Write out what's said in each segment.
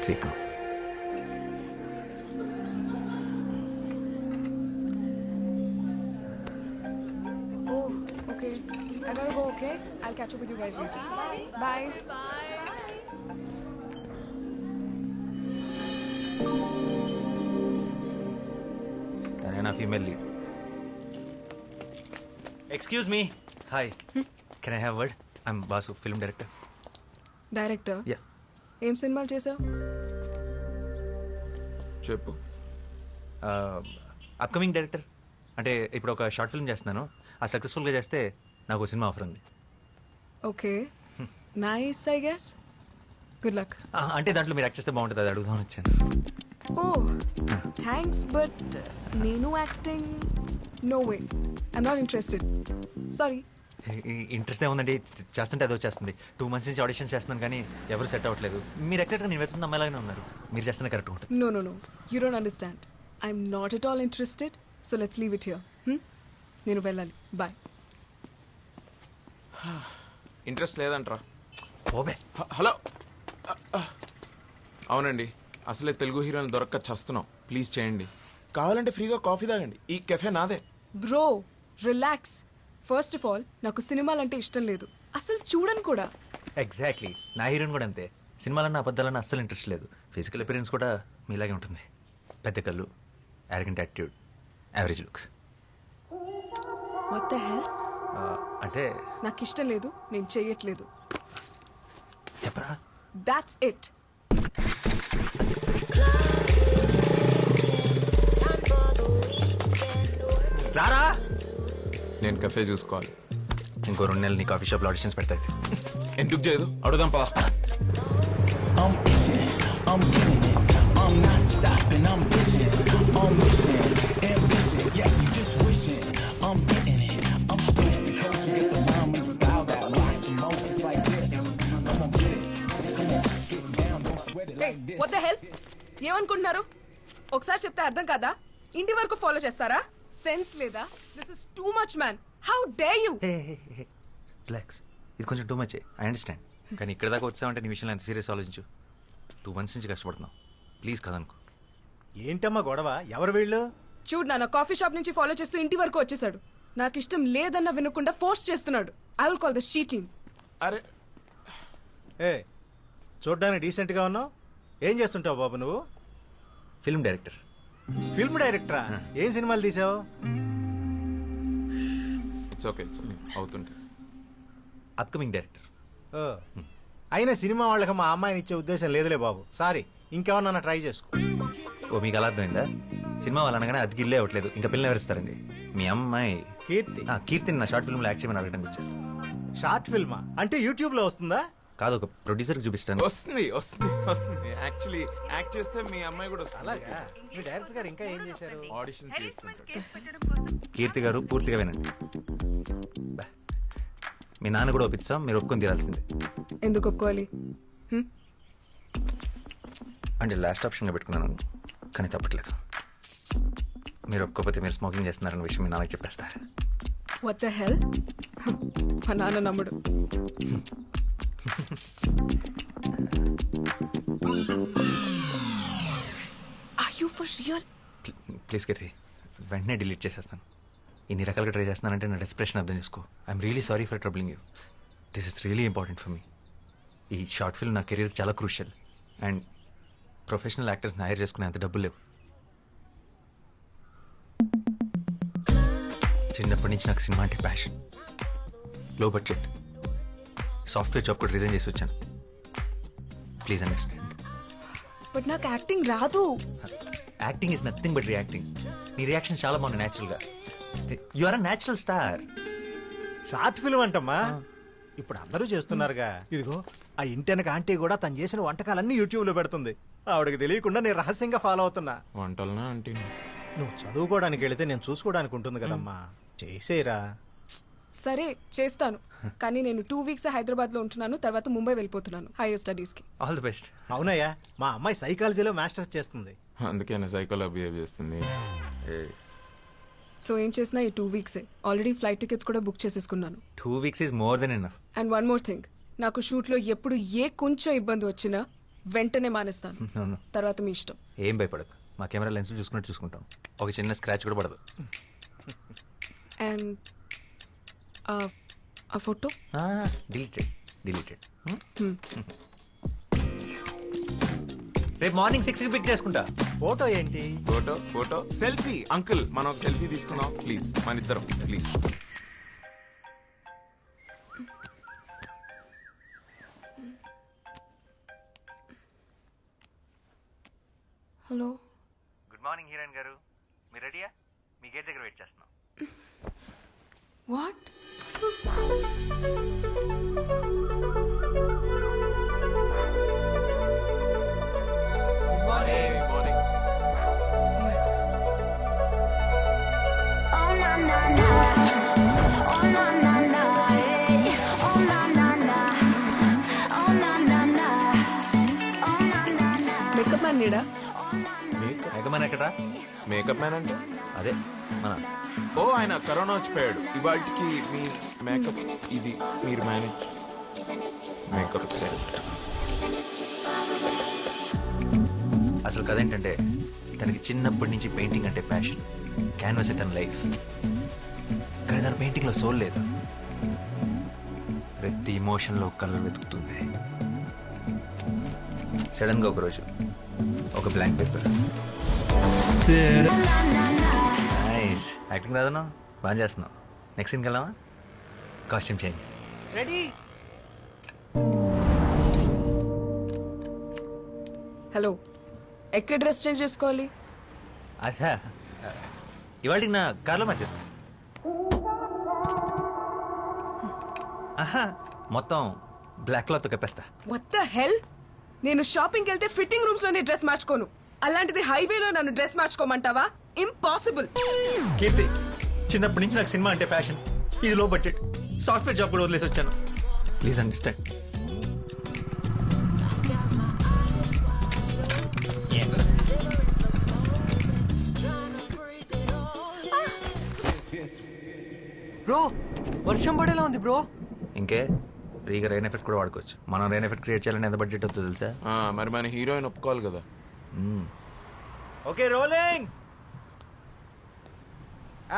త్రికం. Oh, okay. I gotta go, okay? I'll catch up with you guys later. Bye. తనే నా female lead. Excuse me. Hi, can I have word? I'm boss, film director. Director yeah. ఏం సినిమాలు చేసావు? చెప్పు. Upcoming director. అంటే ఇప్పుడు ఒక short film చేస్తున్నాను. ఆ సక్సెస్ఫుల్గా చేస్తే నాకు ఒక సినిమా ఆఫర్ ఉంది. Okay, nice I guess. Good luck. అంటే దాంట్లో మీరు యాక్ట్ చేస్తే బాగుంటుంది, అది అడుగుదామని వచ్చాను. ఓ థ్యాంక్స్, బట్ నేను acting no way. I'm not interested, sorry. Interest ఏముందండి, చేస్తుంటే అదో చేస్తుంది. 2 months నుంచి ఆడిషన్ చేస్తున్నాను కానీ ఎవరు సెట్ అవ్వట్లేదు. మీరు ఎక్సెక్ట్గా నేను వెతున్న అమ్మాయిలాగానే ఉన్నారు. మీరు చేస్తున్న కరెక్ట్ ఉంటుంది. No, no, no. You don't understand. I'm not at all interested. So let's leave it here. నేను వెళ్ళాలి. Bye. ఇంట్రెస్ట్ లేదంట్రా. ఓబే. హలో. అవునండి, అసలే తెలుగు హీరోని దొరక్క చస్తున్నాం. ప్లీజ్ చేయండి. కావాలంటే ఫ్రీగా కాఫీ తాగండి. ఈ కెఫే నాదే. Bro, relax. First of all, నాకు సినిమాలంటే ఇష్టం లేదు. అసలు చూడను కూడా. ఎగ్జాక్ట్లీ, నా హీరోయిన్ కూడా అంతే. సినిమాలన్నా అబద్ధాలన్నా అస్సలు ఇంట్రెస్ట్ లేదు. ఫిజికల్ అపిరెన్స్ కూడా మీలాగే ఉంటుంది. పెద్ద కళ్ళు, arrogant attitude, average looks. What the hell? అంటే నాకు ఇష్టం లేదు, నేను చెయ్యట్లేదు. చెప్పరా. That's it. రారా. నేను కెఫే చూసుకోవాలి. ఇంకో 2 నెలలు నీ కాఫీ షాప్లో ఆడిషన్స్ పెడతాయి. ఎందుకు చేయదు? అడుగుదాం పా. I'm itching, I'm getting it, I'm not stopping, I'm bitching, I'm wishing, ambition, yeah, you just wishing, I'm getting it, I'm coast to coast, get the rhyme and style that rocks the most, it's like this, come on get it, come on, get down, don't sweat it Hey, like this. what the hell? ఏమనుకుంటున్నారు? ఒకసారి చెప్తే అర్థం కాదా? ఇంటి వరకు follow చేస్తారా? Sense లేదా? This is too much man. How dare you? Relax, ఇది కొంచెం టూ మచ్. I understand. కానీ ఇక్కడ దాకా వచ్చామంటే నీ విషయంలో ఎంత సీరియస్ ఆలోచించు. 2 months నుంచి కష్టపడుతున్నావు. ప్లీజ్ కదనుకో. ఏంటమ్మా గొడవ? ఎవరు వీళ్ళు? చూడు, నా కాఫీ షాప్ నుంచి ఫాలో చేస్తూ ఇంటి వరకు వచ్చేసాడు. నాకు ఇష్టం లేదన్న వినకుండా ఫోర్స్ చేస్తున్నాడు. I will call the she team. అరే ఏ చూడ్డానికి డీసెంట్గా ఉన్నావు. ఏం చేస్తుంటావు బాబు నువ్వు? Film director. ఫిల్మ్ డైరెక్టరా? ఏం సినిమాలు తీసావు? ఇట్స్ ఓకే అవుతుంటే. Upcoming director. ఓ, అయినా సినిమా వాళ్ళకి మా అమ్మాయిని ఇచ్చే ఉద్దేశం లేదులే బాబు. సారీ, ఇంకెవరన్నా ట్రై చేసుకో. ఓ, మీకు అలా అర్థమైందా? సినిమా వాళ్ళు అనగానే అది గిల్లే అవ్వట్లేదు. ఇంకా పిల్లలు ఎవరిస్తారండి? మీ అమ్మాయి కీర్తి. కీర్తిని నా షార్ట్ ఫిల్మ్లో యాక్ట్ చేయమని అడగడానికి వచ్చారు. షార్ట్ ఫిల్మా? అంటే యూట్యూబ్లో వస్తుందా? కాదు, ఒక ప్రొడ్యూసర్కి చూపిస్తాను. వస్తుంది వస్తుంది వస్తుంది. యాక్చువల్లీ యాక్ట్ చేస్తే మీ అమ్మాయి కూడా వస్తుంది. అలాగా? మీ డైరెక్టర్ గారు ఇంకా ఏం చేశారు? ఆడిషన్ చేస్తుంటారు. కీర్తి గారు పూర్తిగా వినండి. బా. మీ నాన్న కూడా ఒప్పిస్తాం, మీరు ఒప్పుకొని తీరాల్సిందే. ఎందుకు ఒప్పుకోవాలి? అంటే లాస్ట్ ఆప్షన్గా పెట్టుకున్నాను, కానీ తప్పట్లేదు. మీరు ఒప్పుకోకపోతే మీరు స్మోకింగ్ చేస్తున్నారన్న విషయం మీ నాన్నకి చెప్పేస్తా. What the hell? మా నాన్న నమ్ముడు. Are you for real? Please Keerthi, వెంటనే డిలీట్ చేసేస్తాను. ఇన్ని రకాలుగా ట్రై చేస్తున్నానంటే నా డెస్ప్రెషన్ అర్థం చేసుకో. I'm really sorry for troubling you. This is really important for me. ఈ షార్ట్ ఫిల్మ్ నా కెరీర్ చాలా క్రూషియల్. అండ్ ప్రొఫెషనల్ యాక్టర్స్ని హైర్ చేసుకునే అంత డబ్బులు లేవు. చిన్నప్పటి నుంచి నాకు సినిమా అంటే passion. Low budget software job కూడా రిజైన్ చేసి వచ్చాను. Please understand. బట్ నాకు యాక్టింగ్ రాదు. Acting is nothing but reacting. నీ రియాక్షన్ చాలా బాగుంది న్యాచురల్గా. You are a natural star. Short film అంటమ్మా. ఇప్పుడు అందరూ చేస్తున్నారుగా. ఇదిగో ఆ ఇంటెనక ఆంటీ కూడా తను చేసిన వంటకాలన్నీ యూట్యూబ్లో పెడుతుంది. ఆవిడకి తెలియకుండా నేను రహస్యంగా ఫాలో అవుతున్నా. వంటలనా అంటే నువ్వు చదువుకోవడానికి వెళితే నేను చూసుకోవడానికి ఉంటుంది కదమ్మా. చేసేరా. సరే చేస్తాను, కానీ నేను 2 weeks హైదరాబాద్ లో ఉంటున్నాను. తర్వాత ముంబై వెళ్ళిపోతున్నాను హైయర్ స్టడీస్ కి. All the best. అవునయ్యా, మా అమ్మాయి సైకాలజీలో మాస్టర్స్ చేస్తుంది. అందుకే సైకోలో బిహేవ్ చేస్తుంది. సో ఏం చేసినా ఈ 2 weeks ఆల్రెడీ ఫ్లైట్ టికెట్స్ కూడా బుక్ చేసేసుకున్నాను. 2 weeks is more than enough. And one more thing, నాకు షూట్ లో ఎప్పుడు కొంచెం ఇబ్బంది వచ్చినా వెంటనే మానేస్తాను No, no. తర్వాత మీ ఇష్టం. ఏం భయపడదు, మా కెమెరా లెన్స్ చూసుకున్నట్టు చూసుకుంటాం. ఒక చిన్న స్క్రాచ్ కూడా పడదు. అండ్ ఆ ఫోటో డిలీటెడ్. రేపు మార్నింగ్ 6కి పిక్ చేసుకుంటా. ఫోటో ఏంటి? Photo selfie. అంకుల్ మనం ఒక సెల్ఫీ తీసుకుందాం ప్లీజ్, మన ఇద్దరం please. Hello. Good morning heroine గారు, మీరు రెడీయా? మీ గేట్ దగ్గర వెయిట్ చేస్తున్నాం. What? Morning. Oh na na na, oh na na na, hey. Oh na na na, oh na na na, oh na na na. Makeup man నీడా? ఎగమని ఎక్కడా? Makeup man అంటే అదే మన ఓ ఆయన కరోనా వచ్చిపోయాడు. ఇవాటికి మీ మేకప్ ఇది మీరు మేనేజ్ మేకప్ సెట్. అసలు కథ ఏంటంటే తనకి చిన్నప్పటి నుంచి పెయింటింగ్ అంటే ప్యాషన్. క్యాన్వాస్ తన లైఫ్, కానీ తన పెయింటింగ్లో సోల్ లేదు. ప్రతి ఇమోషన్లో కలర్ వెతుకుతుంది. సడన్గా ఒకరోజు ఒక బ్లాంక్ పేపర్. నైస్ యాక్టింగ్ రాదను, బాగా చేస్తున్నావు. నెక్స్ట్ సీన్కి వెళ్దామా? Costume change. రెడీ? హలో, ఎక్కడ డ్రెస్ చేంజ్ చేసుకోవాలి? అచ్చా, ఇవాళకి నా కార్లో మార్చేస్తా. ఆహా, మొత్తం బ్లాక్ క్లాత్ కప్పేస్తా. What the hell? నేను షాపింగ్కి వెళ్తే ఫిట్టింగ్ రూమ్స్ లోనే డ్రెస్ మార్చుకోను. అలాంటిది హైవేలో నన్ను డ్రెస్ మార్చుకోమంటావా? ఇంపాసిబుల్. కీర్తి, చిన్నప్పటి నుంచి నాకు సినిమా అంటే ప్యాషన్. ఇది లో బడ్జెట్, సాఫ్ట్వేర్ జాబ్ కూడా వదిలేసి వచ్చాను. Please understand. బ్రో, వర్షం పడేలా ఉంది బ్రో. ఇంకే ఫ్రీగా రెయిన్ ఎఫెక్ట్ కూడా వాడుకోవచ్చు. మనం రెయిన్ ఎఫెక్ట్ క్రియేట్ చేయాలని ఎంత బడ్జెట్ అవుతుందో తెలుసా? మరి మన హీరోయిన్ ఒప్పుకోవాలి కదా. Okay, rolling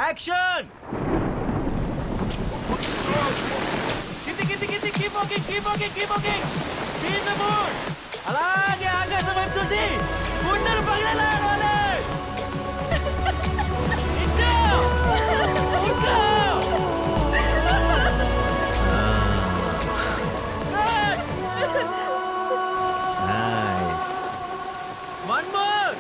action. అలాగే ఆకాశం వైపు చూసి గుండెలు పగిలేలా రోలింగ్. ఇంకా ఇంకా Nice. one more.